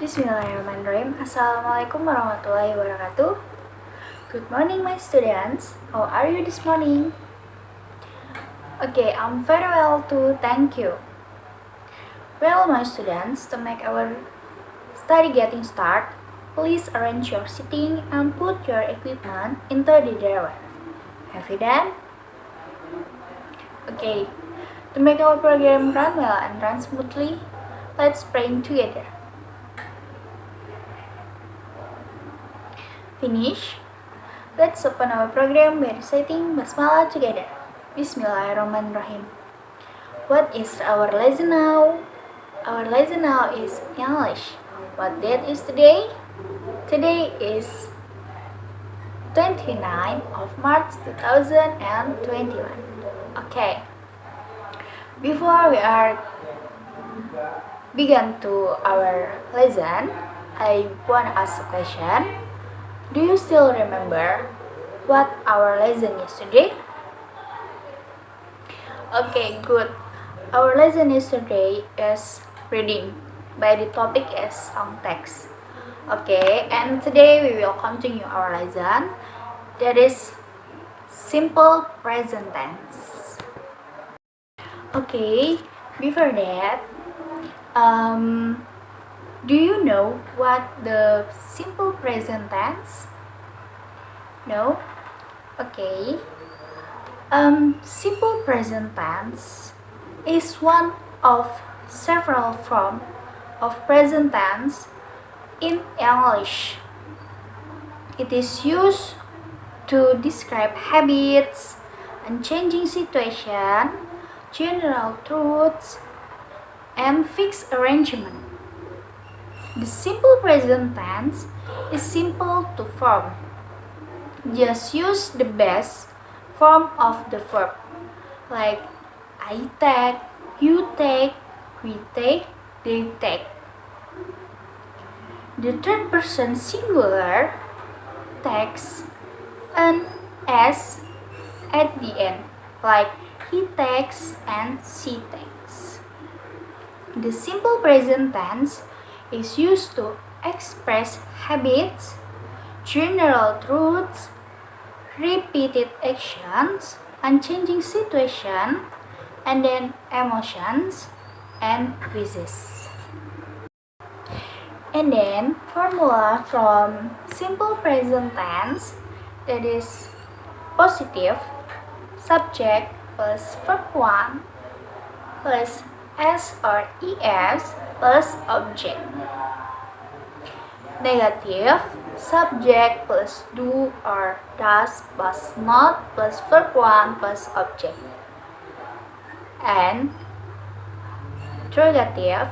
Bismillahirrahmanirrahim. Assalamualaikum warahmatullahi wabarakatuh. Good morning, my students. How are you this morning? Okay, I'm very well too, thank you. Well, my students, to make our study getting start, please arrange your sitting and put your equipment into the drawer. Have you done? Okay, to make our program run well and run smoothly, let's pray together. Finish. Let's open our program by reciting Basmalah together. Bismillahirrahmanirrahim. What is our lesson now? Our lesson now is English. What date is today? Today is 29 of March 2021. Okay. Before we are begin to our lesson, I want to ask a question. Do you still remember what our lesson yesterday? Okay, good. Our lesson yesterday is reading by the topic is song text. Okay, and today we will continue our lesson that is simple present tense. Okay, before that, do you know what the simple present tense? No? Okay. Simple present tense is one of several forms of present tense in English. It is used to describe habits, unchanging situation, general truths, and fixed arrangement. The simple present tense is simple to form. Just use the best form of the verb, like I take, you take, we take, they take. The third person singular takes an S at the end, like he takes and she takes. The simple present tense is used to express habits, general truths, repeated actions, unchanging situation, and then emotions and quizzes. And then formula from simple present tense, that is positive, subject plus verb 1 plus S or ES plus object. Negative, subject plus do or does plus not plus verb 1 plus object. And interrogative,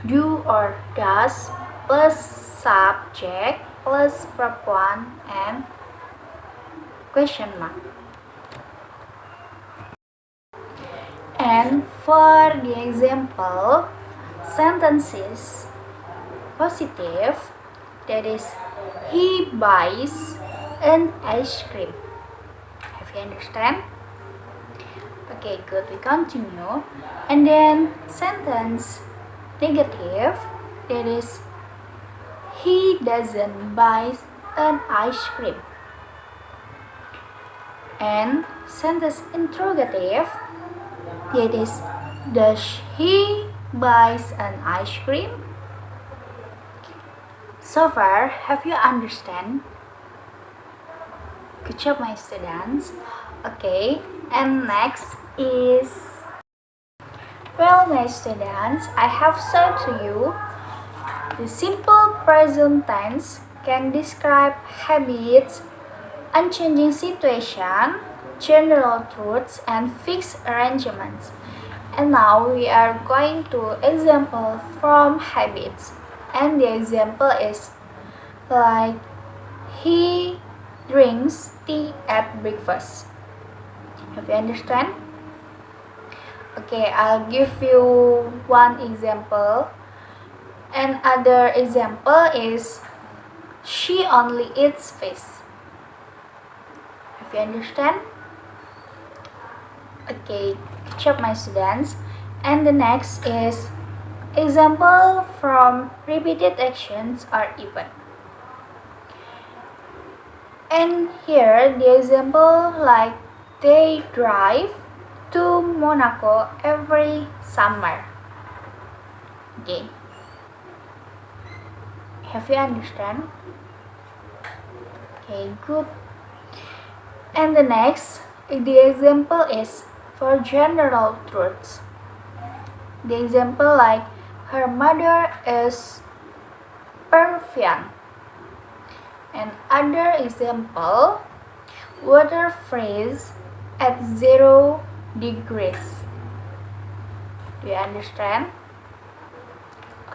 do or does plus subject plus verb 1 and question mark. And for the example sentences, positive, that is he buys an ice cream. Have you understand? Okay, good. We continue. And then sentence negative, that is he doesn't buy an ice cream. And sentence interrogative, that is does he buys an ice cream? So far, have you understand? Good job, my students. Okay, and next is, well, my students, I have said to you the simple present tense can describe habits, unchanging situation, general truths, and fixed arrangements. And now we are going to example from habits. And the example is like he drinks tea at breakfast. Have you understand? Okay, I'll give you one example. Another example is she only eats fish. Have you understand? Okay, good job, my students. And the next is Example from repeated actions are even. And here the example like they drive to Monaco every summer. Okay. Have you understand? Okay, good. And the next, the example is for general truths. The example like her mother is Peruvian. And other example, water freeze at 0 degrees. Do you understand?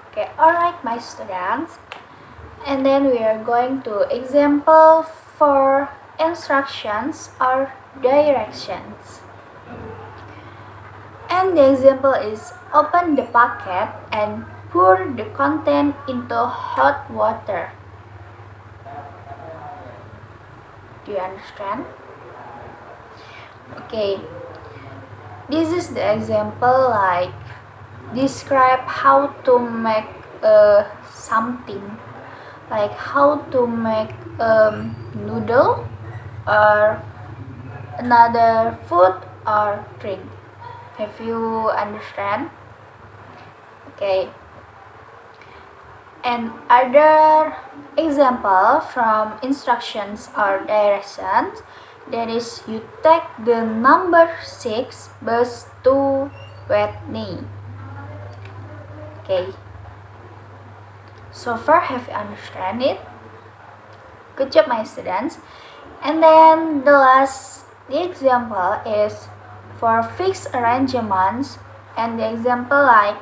Okay, alright my students. And then we are going to example for instructions or directions. And the example is open the packet and pour the content into hot water. Do you understand? Okay. This is the example like describe how to make something, like how to make noodle or another food or drink. Have you understand? Okay. And other example from instructions or directions, that is you take the number 6 bus to Whitney. Okay. So far, have you understand it? Good job, my students. And then the example is for fixed arrangements, and the example like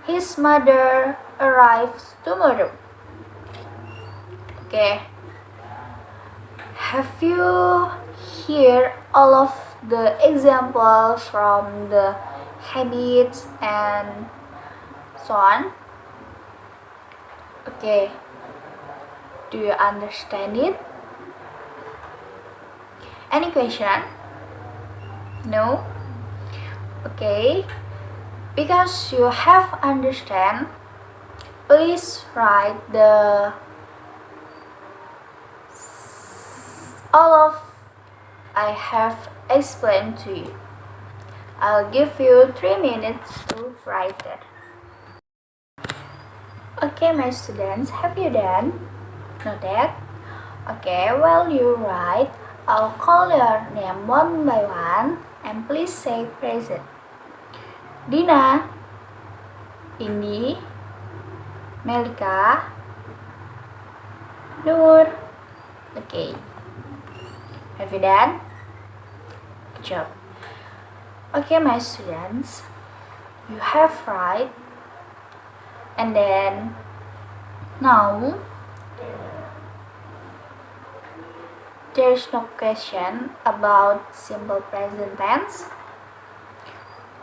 his mother arrives tomorrow. Okay. Have you heard all of the examples from the habits and so on? Okay. Do you understand it? Any question? No? Okay. Because you have understand, please write the all of I have explained to you. I'll give you 3 minutes to write it. Okay, my students, have you done? Noted? Okay, while you write, I'll call your name one by one and please say present. Dina, Indi, Melika, Nur. Okay. Have you done? Good job. Okay, my students, you have right. And then now there is no question about simple present tense.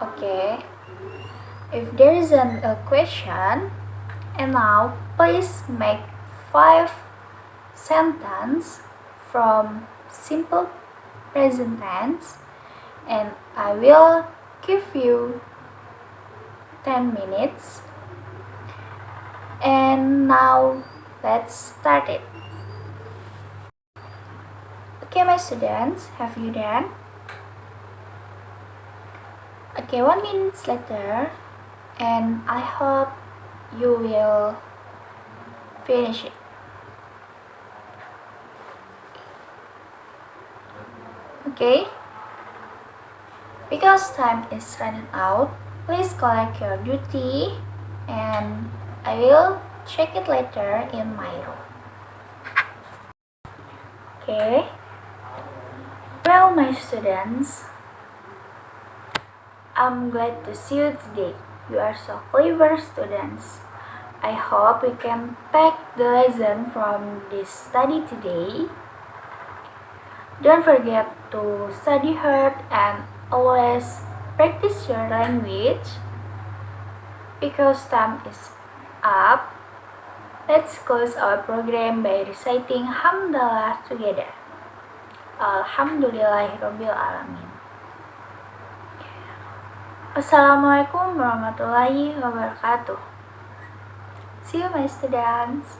Okay. If there isn't a question, and now please make 5 sentences from simple present tense, and I will give you 10 minutes. And now let's start it. Okay, my students, have you done? Okay, 1 minute later, and I hope you will finish it. Okay? Because time is running out, please collect your duty and I will check it later in my room. Okay? Well, my students, I'm glad to see you today. You are so clever students. I hope you can take the lesson from this study today. Don't forget to study hard and always practice your language. Because time is up, let's close our program by reciting Hamdalah together. Alhamdulillahirabbil alamin. Assalamualaikum warahmatullahi wabarakatuh. See you, my students.